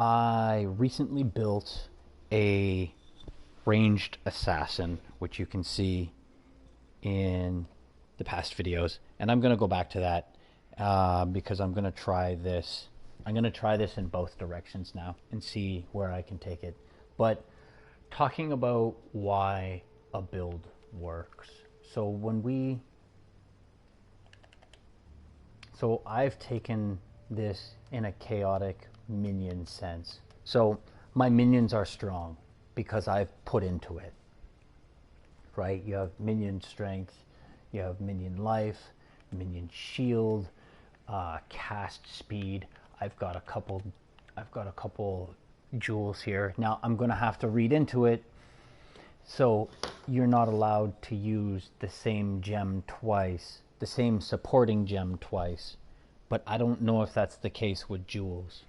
I recently built a ranged assassin, which you can see in the past videos, and I'm going to go back to that because I'm going to try this. I'm going to try this in both directions now and see where I can take it. But talking about why a build works. So I've taken this in a chaotic minion sense. So my minions are strong because I've put into it, right? You have minion strength, you have minion life, minion shield, cast speed. I've got a couple jewels here. Now I'm going to have to read into it. So you're not allowed to use the same gem twice, the same supporting gem twice. But I don't know if that's the case with jewels.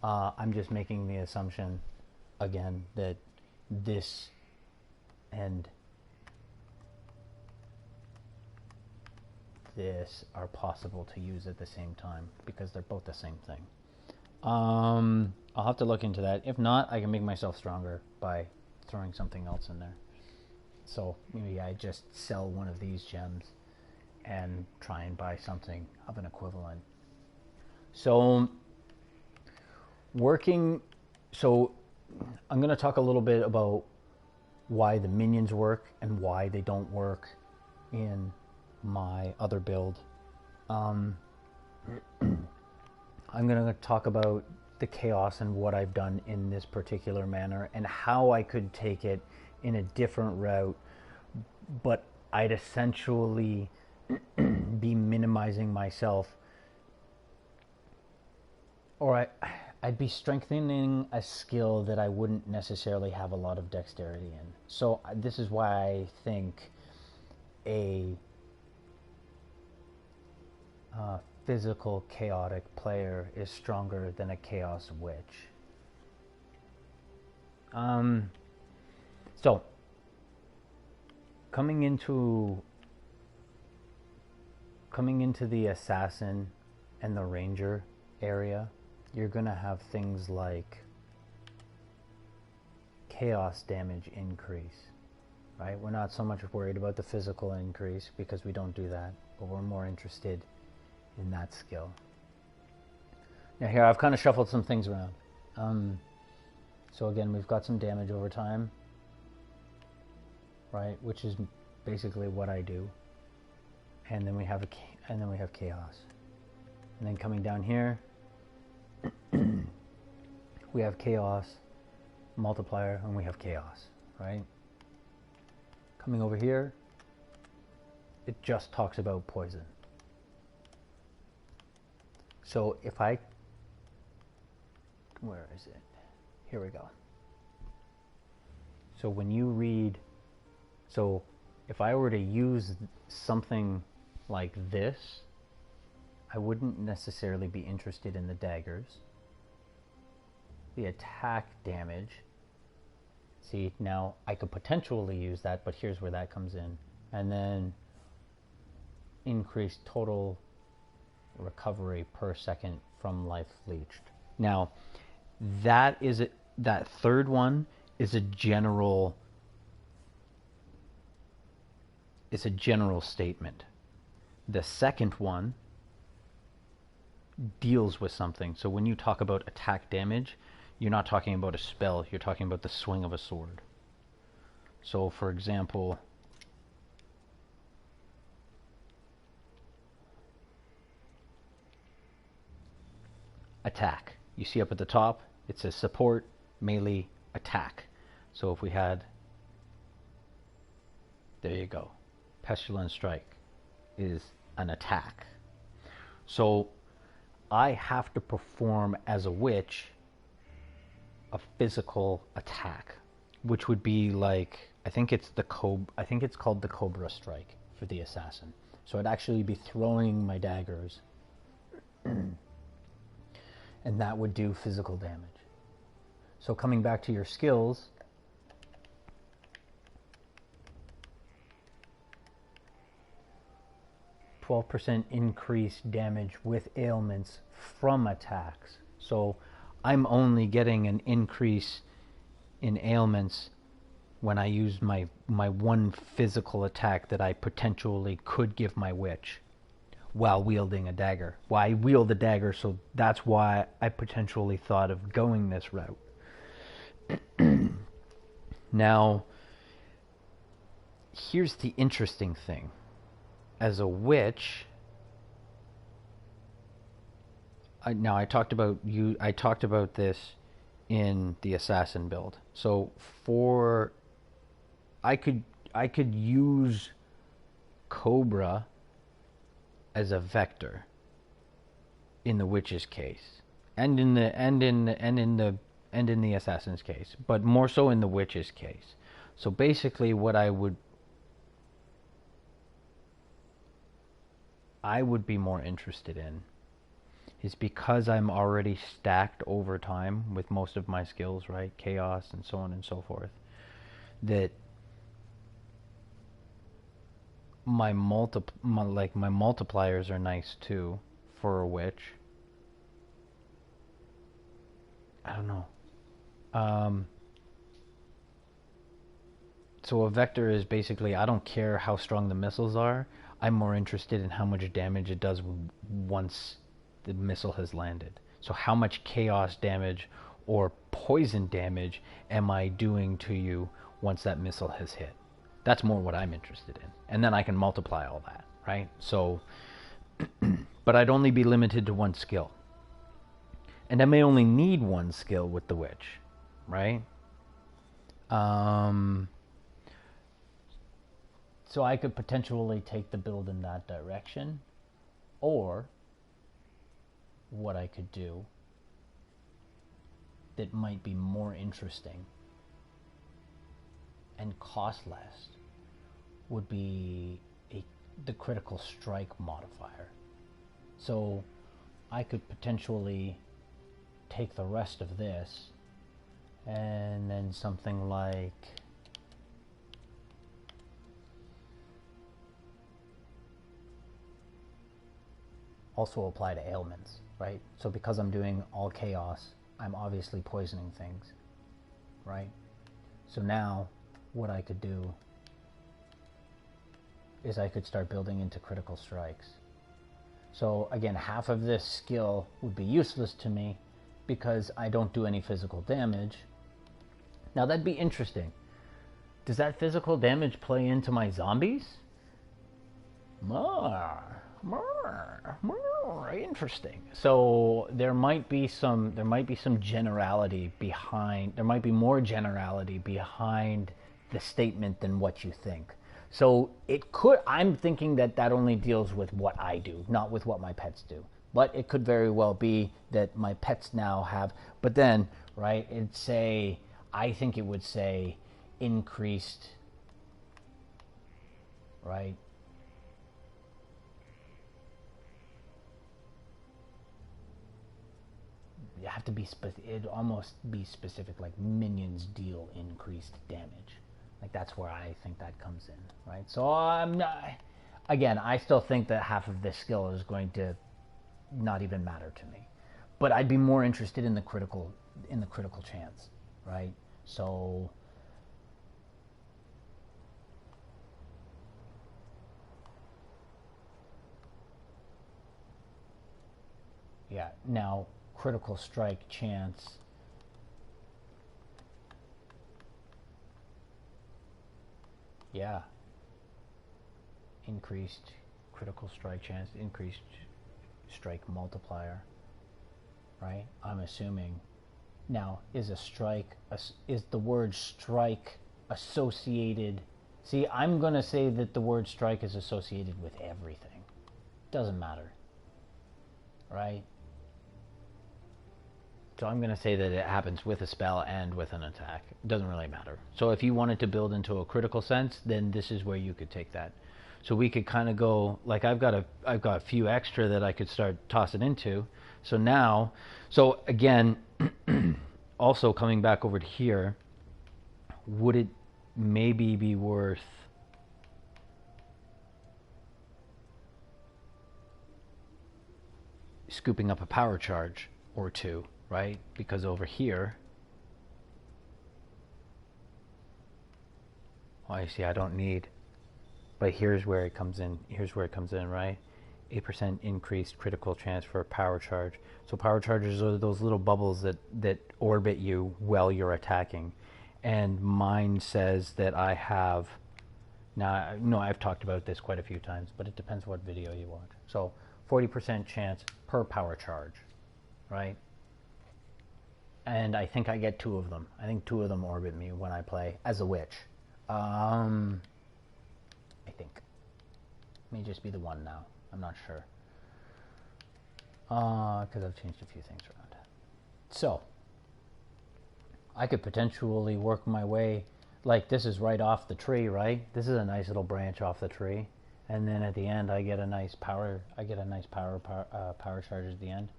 I'm just making the assumption, again, that this and this are possible to use at the same time because they're both the same thing. I'll have to look into that. If not, I can make myself stronger by throwing something else in there. So maybe I just sell one of these gems and try and buy something of an equivalent. So I'm going to talk a little bit about why the minions work and why they don't work in my other build. I'm going to talk about the chaos and what I've done in this particular manner and how I could take it in a different route, but I'd essentially be minimizing myself, or I'd be strengthening a skill that I wouldn't necessarily have a lot of dexterity in. So this is why I think a physical chaotic player is stronger than a chaos witch. So coming into the assassin and the ranger area, you're gonna have things like chaos damage increase, right? We're not so much worried about the physical increase because we don't do that, but we're more interested in that skill. Now here I've kind of shuffled some things around. So again, we've got some damage over time, right? Which is basically what I do. And then we have chaos. And then coming down here, we have chaos multiplier and we have chaos, right? Coming over here, it just talks about poison. So if where is it? Here we go. So when you read, so if I were to use something like this, I wouldn't necessarily be interested in the daggers. The attack damage, see, now I could potentially use that, but here's where that comes in. And then increase total recovery per second from life leached. Now, that third one is a general statement. The second one deals with something. So when you talk about attack damage, you're not talking about a spell, you're talking about the swing of a sword. So for example, attack. You see up at the top, it says support, melee, attack. So if we had, there you go, Pestilent Strike is an attack. So I have to perform as a witch a physical attack, which would be like, I think it's called the Cobra Strike for the assassin. So I'd actually be throwing my daggers and that would do physical damage. So coming back to your skills, 12% increased damage with ailments from attacks. So I'm only getting an increase in ailments when I use my one physical attack that I potentially could give my witch while wielding a dagger. Well, I wield a dagger, so that's why I potentially thought of going this route. Now, here's the interesting thing. As a witch, I talked about this in the assassin build. So I could use Cobra as a vector in the witch's case, and in the assassin's case, but more so in the witch's case. So basically, what I would be more interested in is, because I'm already stacked over time with most of my skills, right? Chaos and so on and so forth, that my multipliers are nice too for a witch. I don't know. So a vector is basically, I don't care how strong the missiles are. I'm more interested in how much damage it does once the missile has landed. So how much chaos damage or poison damage am I doing to you once that missile has hit? That's more what I'm interested in. And then I can multiply all that, right? So, but I'd only be limited to one skill. And I may only need one skill with the witch, right? So I could potentially take the build in that direction, or what I could do that might be more interesting and cost less would be the critical strike modifier. So I could potentially take the rest of this and then something like also apply to ailments, right? So because I'm doing all chaos, I'm obviously poisoning things, right? So now what I could do is I could start building into critical strikes. So again, half of this skill would be useless to me because I don't do any physical damage. Now that'd be interesting. Does that physical damage play into my zombies? Interesting. So there might be some generality behind, there might be more generality behind the statement than what you think. So it could, I'm thinking that only deals with what I do, not with what my pets do. But it could very well be that my pets now have, but then, right, I think it would say increased, right? You have to be it'd almost be specific, like minions deal increased damage. Like that's where I think that comes in, right? So I'm not, again, I still think that half of this skill is going to not even matter to me. But I'd be more interested in the critical chance, right? So yeah, now critical strike chance. Yeah. Increased critical strike chance, increased strike multiplier, right? I'm assuming. Now, is the word strike associated? See, I'm going to say that the word strike is associated with everything. Doesn't matter, right? So I'm going to say that it happens with a spell and with an attack. It doesn't really matter. So if you wanted to build into a critical sense, then this is where you could take that. So we could kind of go, like I've got a few extra that I could start tossing into. So now, so again, also coming back over to here, would it maybe be worth scooping up a power charge or two right? Because over here, oh, I see, I don't need, but here's where it comes in. Here's where it comes in, right? 8% increased critical transfer power charge. So power charges are those little bubbles that orbit you while you're attacking. And mine says that I have, now, no, I've talked about this quite a few times, but it depends what video you watch. So 40% chance per power charge, right? And I think I get 2 of them. I think 2 of them orbit me when I play as a witch. I think. May just be the 1 now. I'm not sure. Because I've changed a few things around. So, I could potentially work my way, like this is right off the tree, right? This is a nice little branch off the tree. And then at the end I get a nice power, power charge at the end.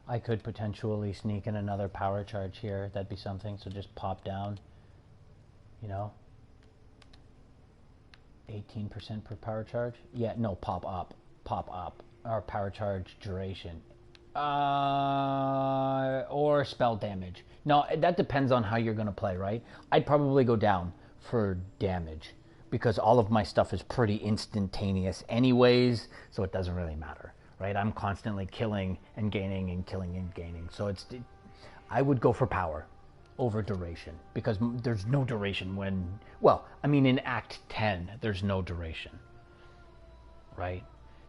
I could potentially sneak in another power charge here. That'd be something. So just pop down, you know, 18% per power charge. Yeah, no, pop up, or power charge duration, or spell damage. No, that depends on how you're gonna play, right? I'd probably go down for damage because all of my stuff is pretty instantaneous anyways, so it doesn't really matter, right? I'm constantly killing and gaining and killing and gaining, so I would go for power over duration because there's no duration when, well, I mean in Act 10 there's no duration, right?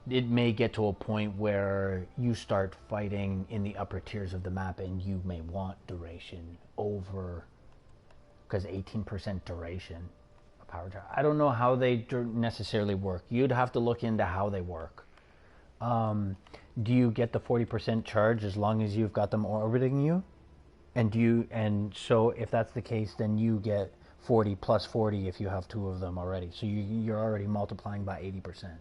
It may get to a point where you start fighting in the upper tiers of the map and you may want duration over, because 18% duration of power charge. I don't know how they necessarily work. You'd have to look into how they work. Do you get the 40% charge as long as you've got them orbiting you? And so if that's the case, then you get 40 plus 40 if you have 2 of them already. So you're already multiplying by 80%.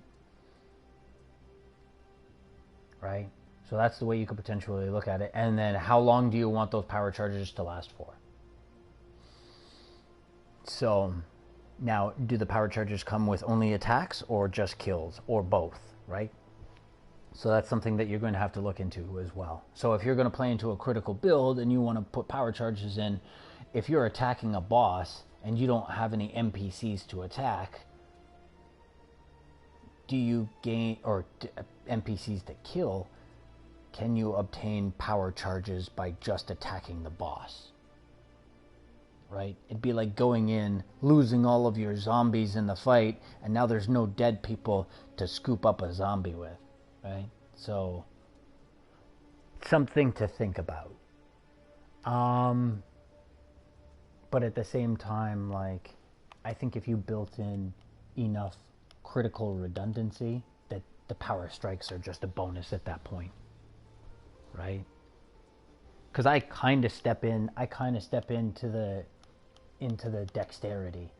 Right? So that's the way you could potentially look at it. And then how long do you want those power charges to last for? So now, do the power charges come with only attacks or just kills or both, right? So that's something that you're going to have to look into as well. So if you're going to play into a critical build and you want to put power charges in, if you're attacking a boss and you don't have any NPCs to attack, do you gain, or NPCs to kill, can you obtain power charges by just attacking the boss? Right? It'd be like going in, losing all of your zombies in the fight, and now there's no dead people to scoop up a zombie with. Right? So, something to think about. But at the same time, like, I think if you built in enough critical redundancy, that the power strikes are just a bonus at that point. Right? Because I kind of step into the dexterity,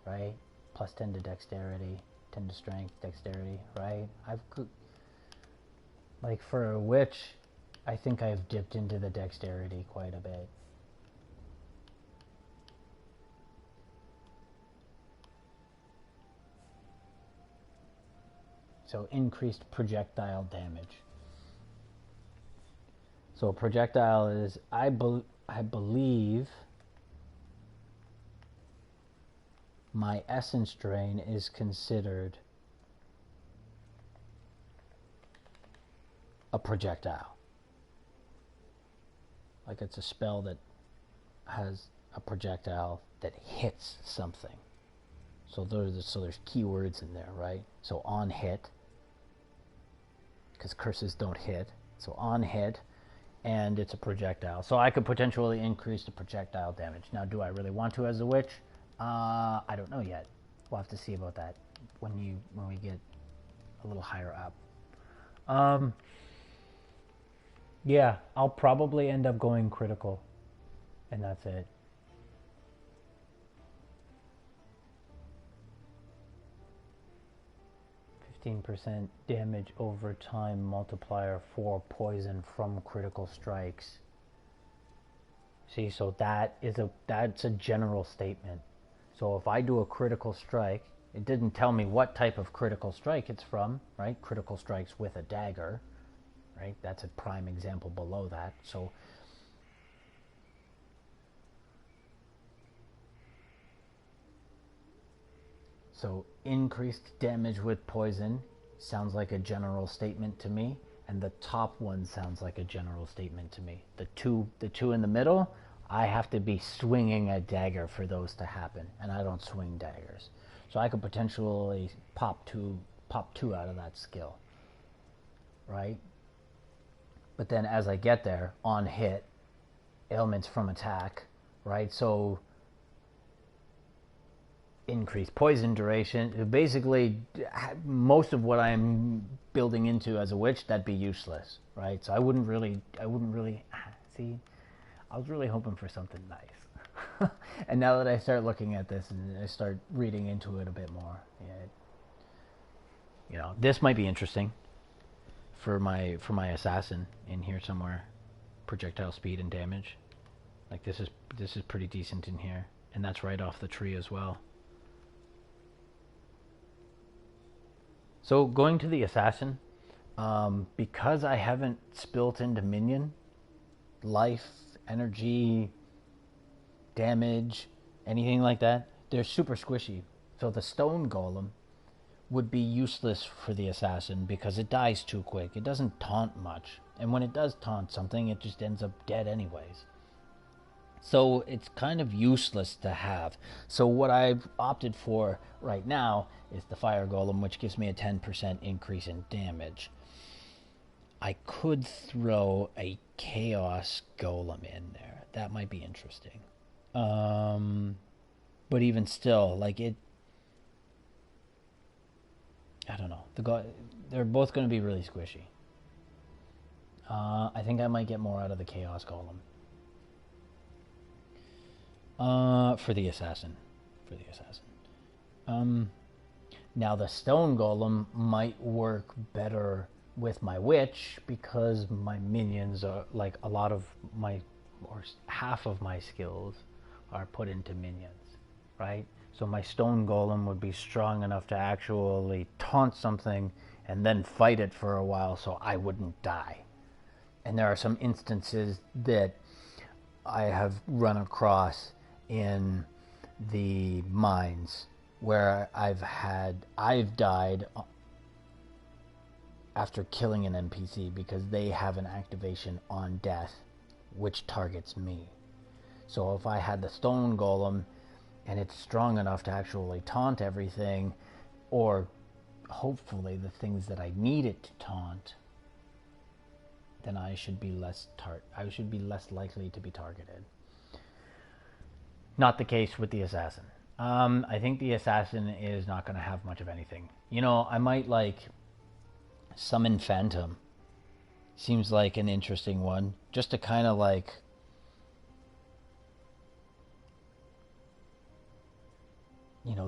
right? Plus 10 to dexterity, 10 to strength, dexterity, right? Like for a witch, I think I've dipped into the dexterity quite a bit. So increased projectile damage. So a projectile is, I believe my essence drain is considered a projectile. Like it's a spell that has a projectile that hits something. So there's keywords in there, right? So on hit, because curses don't hit. So on hit, and it's a projectile. So I could potentially increase the projectile damage. Now, do I really want to as a witch? I don't know yet. We'll have to see about that when we get a little higher up. Yeah, I'll probably end up going critical, and that's it. %, damage over time multiplier for poison from critical strikes. See, so that's a general statement. So if I do a critical strike, it didn't tell me what type of critical strike it's from, right? Critical strikes with a dagger, right? That's a prime example below that. So increased damage with poison sounds like a general statement to me, and the top one sounds like a general statement to me. The two in the middle, I have to be swinging a dagger for those to happen, and I don't swing daggers. So I could potentially pop two out of that skill, right? But then as I get there, on hit, ailments from attack, right? So increased poison duration. Basically, most of what I'm building into as a witch, that'd be useless, right? So I wouldn't really see. I was really hoping for something nice, and now that I start looking at this and I start reading into it a bit more, this might be interesting for my assassin in here somewhere. Projectile speed and damage, like this is pretty decent in here, and that's right off the tree as well. So going to the assassin, because I haven't spilt into minion, life, energy, damage, anything like that, they're super squishy. So the stone golem would be useless for the assassin because it dies too quick. It doesn't taunt much. And when it does taunt something, it just ends up dead anyways. So it's kind of useless to have. So what I've opted for right now is the fire golem, which gives me a 10% increase in damage. I could throw a chaos golem in there. That might be interesting. But even still, like it, I don't know. They're both going to be really squishy. I think I might get more out of the chaos golem. For the assassin. Now the stone golem might work better with my witch because my minions are like a lot of my, or half of my skills are put into minions, right? So my stone golem would be strong enough to actually taunt something and then fight it for a while so I wouldn't die. And there are some instances that I have run across in the mines where I've died after killing an NPC because they have an activation on death which targets me. So if I had the stone golem and it's strong enough to actually taunt everything, or hopefully the things that I need it to taunt, then I should be less likely to be targeted. Not the case with the assassin. I think the assassin is not going to have much of anything. I might summon Phantom. Seems like an interesting one. Just to kind of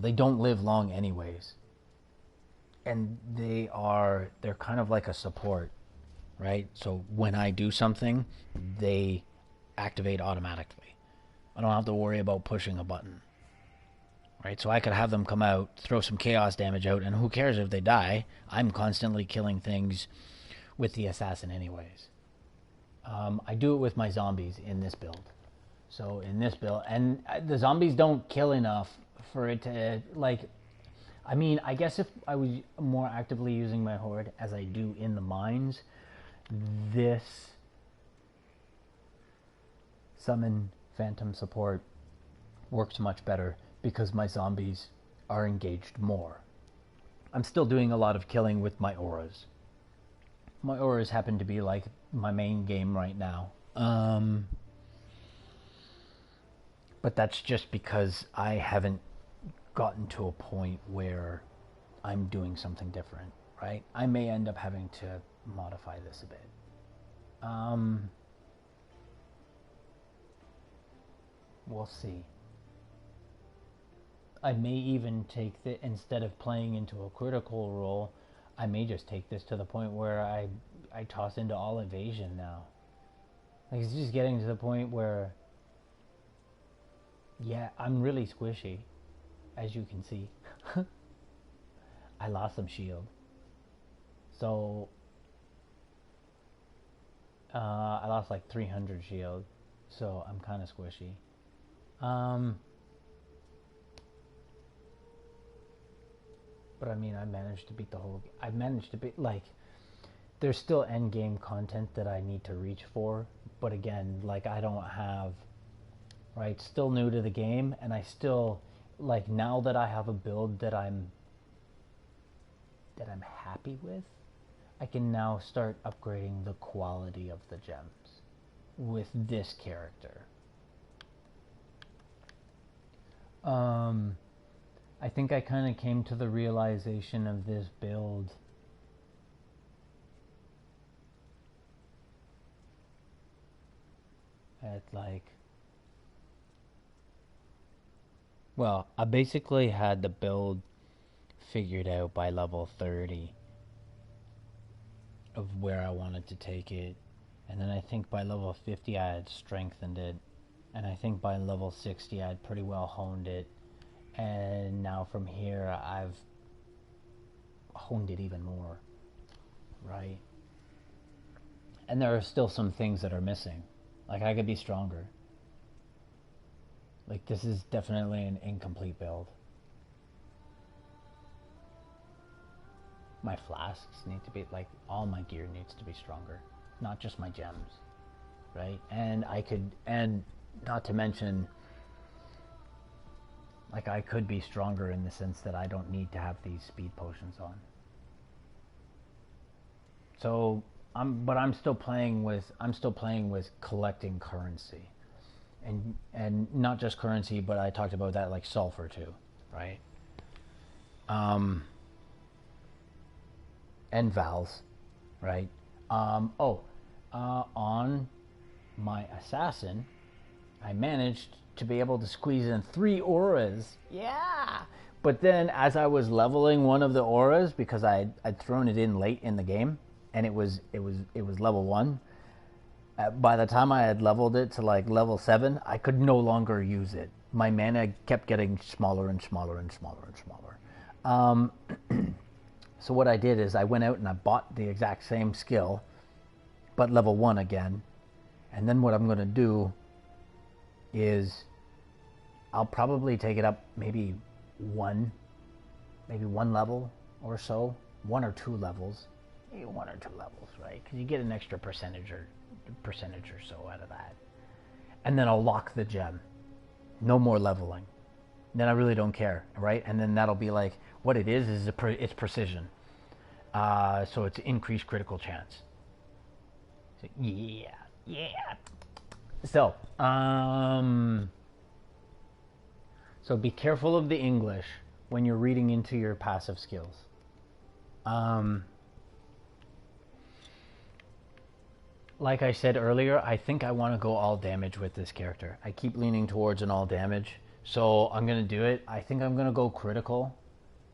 they don't live long anyways. And they're kind of like a support, right? So when I do something, they activate automatically. I don't have to worry about pushing a button, right? So I could have them come out, throw some chaos damage out, and who cares if they die? I'm constantly killing things with the assassin anyways. I do it with my zombies in this build. So in this build, and the zombies don't kill enough for it to, I guess if I was more actively using my horde as I do in the mines, this summon Phantom support works much better because my zombies are engaged more. I'm still doing a lot of killing with my auras. My auras happen to be like my main game right now. But that's just because I haven't gotten to a point where I'm doing something different, right? I may end up having to modify this a bit. We'll see. I may even take instead of playing into a critical role, I may just take this to the point where I toss into all evasion now. Like, it's just getting to the point where, yeah, I'm really squishy, as you can see. I lost some shield. So I lost like 300 shield, so I'm kind of squishy. But I mean, I managed to beat the whole. I managed to beat, like, there's still end game content that I need to reach for, but again, like, I don't have, right, still new to the game, and I still, like, now that I have a build that I'm happy with, I can now start upgrading the quality of the gems with this character. I think I kind of came to the realization of this build at, like, well, I basically had the build figured out by level 30 of where I wanted to take it, and then I think by level 50 I had strengthened it, and I think by level 60 I had pretty well honed it, and now from here I've honed it even more, right? And there are still some things that are missing. Like, I could be stronger. Like, this is definitely an incomplete build. My flasks need to be, like, all my gear needs to be stronger, not just my gems, right? And I could, and not to mention, like, I could be stronger in the sense that I don't need to have these speed potions on. So I'm still playing with collecting currency, and not just currency, but I talked about that, like sulfur too, right? And vowels, right? On my assassin, I managed to be able to squeeze in 3 auras. Yeah. But then, as I was leveling one of the auras, because I'd thrown it in late in the game, and it was level 1. By the time I had leveled it to like level 7, I could no longer use it. My mana kept getting smaller and smaller and smaller and smaller. So what I did is I went out and I bought the exact same skill, but level 1 again. And then what I'm going to do is I'll probably take it up maybe one level or so, 1 or 2 levels, maybe 1 or 2 levels, right? Because you get an extra percentage or so out of that. And then I'll lock the gem. No more leveling. Then I really don't care, right? And then that'll be like, what it is it's precision. So it's increased critical chance. So, yeah. So, so be careful of the English when you're reading into your passive skills. Like I said earlier, I think I want to go all damage with this character. I keep leaning towards an all damage, so I'm going to do it. I think I'm going to go critical,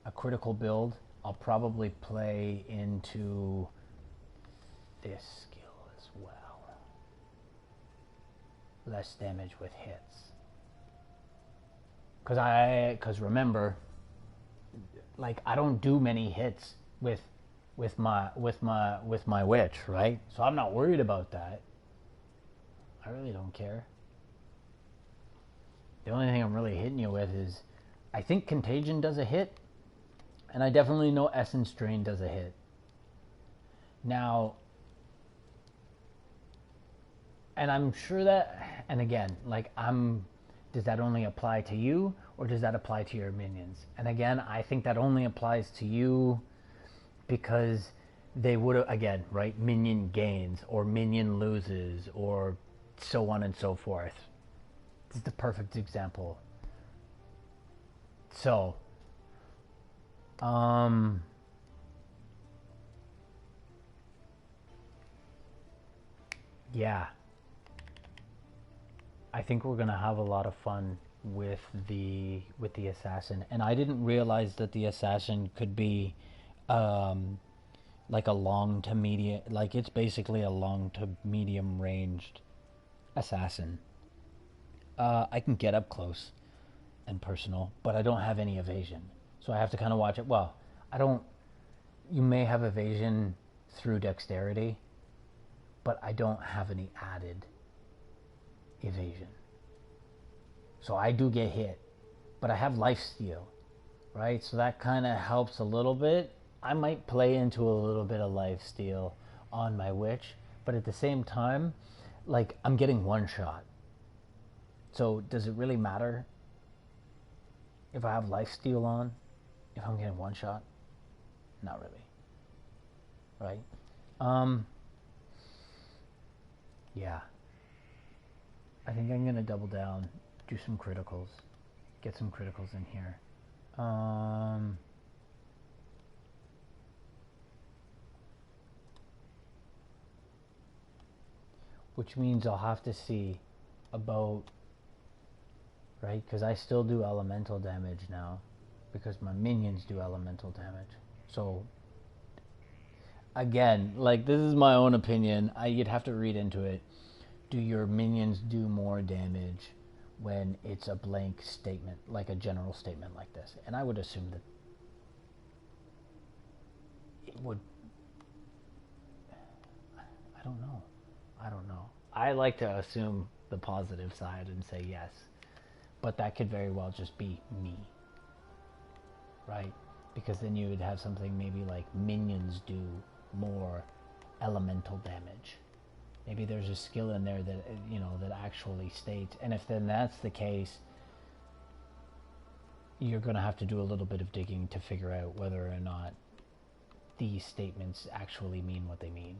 a critical build. I'll probably play into this skill as well. Less damage with hits. Because remember, like, I don't do many hits with my witch, right? So I'm not worried about that. I really don't care. The only thing I'm really hitting you with is, I think Contagion does a hit, and I definitely know Essence Drain does a hit. Now, and I'm sure that, and again, like, does that only apply to you, or does that apply to your minions? And again, I think that only applies to you, because they would have, again, right, minion gains or minion loses or so on and so forth. This is the perfect example. So, yeah, I think we're gonna have a lot of fun with the assassin, and I didn't realize that the assassin could be like a long to medium, like, it's basically a long to medium ranged assassin. I can get up close and personal, but I don't have any evasion, so I have to kind of watch it. Well, I don't. You may have evasion through dexterity, but I don't have any added evasion. So I do get hit, but I have lifesteal, right? So that kind of helps a little bit. I might play into a little bit of lifesteal on my witch, but at the same time, like, I'm getting one shot. So does it really matter if I have lifesteal on, if I'm getting one shot? Not really, right? Yeah. I think I'm gonna double down, do some criticals, get some criticals in here. Which means I'll have to see about, right? Because I still do elemental damage now, because my minions do elemental damage. So again, like, this is my own opinion. You'd have to read into it. Do your minions do more damage when it's a blank statement, like a general statement like this? And I would assume that it would. I don't know. I like to assume the positive side and say yes, but that could very well just be me, right? Because then you would have something maybe like minions do more elemental damage. Maybe there's a skill in there that, you know, that actually states, and if then that's the case, you're going to have to do a little bit of digging to figure out whether or not these statements actually mean what they mean.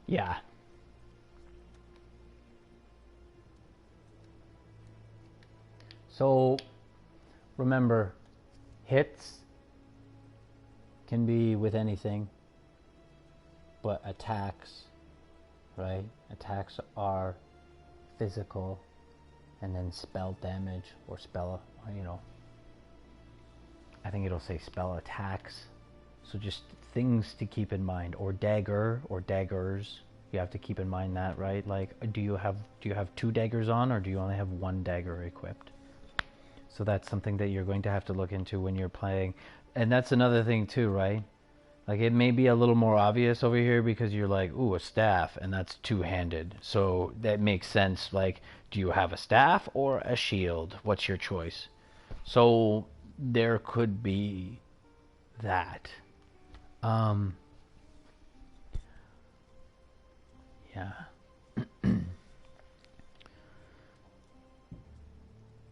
Yeah. So remember, hits can be with anything, but attacks, right? Attacks are physical, and then spell damage or spell, you know, I think it'll say spell attacks. So just things to keep in mind, or dagger or daggers. You have to keep in mind that, right? Like, do you have 2 daggers on, or do you only have 1 dagger equipped? So that's something that you're going to have to look into when you're playing. And that's another thing too, right? Like, it may be a little more obvious over here because you're like, ooh, a staff, and that's 2-handed. So that makes sense. Like, do you have a staff or a shield? What's your choice? So there could be that. Yeah.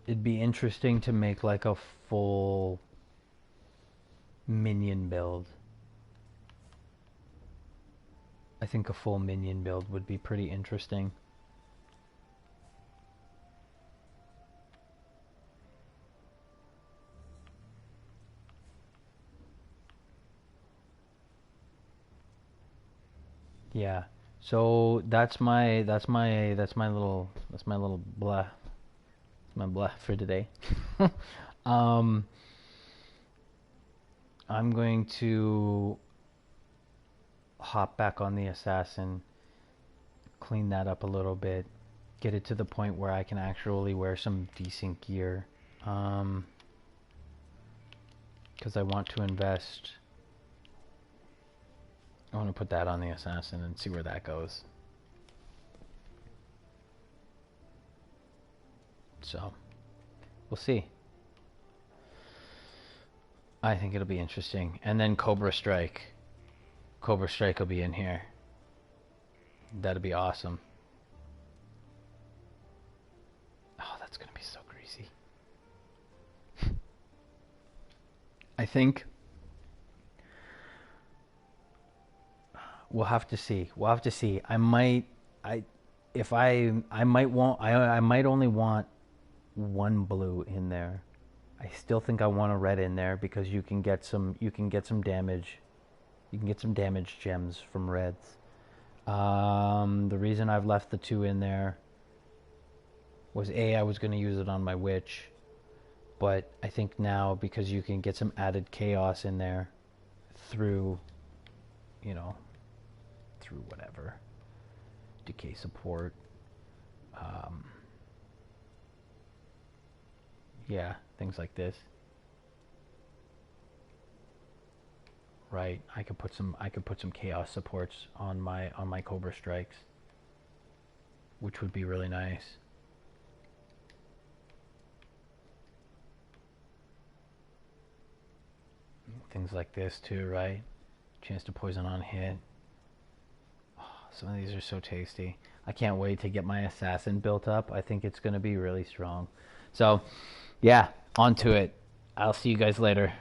It'd be interesting to make like a full minion build. I think a full minion build would be pretty interesting. Yeah. So that's my little blah. That's my blah for today. I'm going to hop back on the assassin, clean that up a little bit, get it to the point where I can actually wear some decent gear, because I want to invest. I want to put that on the assassin and see where that goes. So we'll see. I think it'll be interesting. And then Cobra Strike will be in here. That'd be awesome. Oh, that's gonna be so greasy. I think we'll have to see. I might only want 1 blue in there. I still think I want a red in there because you can get some damage. You can get some damage gems from reds. The reason I've left the 2 in there was I was going to use it on my witch, but I think now because you can get some added chaos in there through, you know, through whatever, decay support, yeah, things like this. Right, I could put some chaos supports on my Cobra strikes, which would be really nice. Things like this too, right? Chance to poison on hit. Oh, some of these are so tasty. I can't wait to get my assassin built up. I think it's going to be really strong. So, yeah, on to it. I'll see you guys later.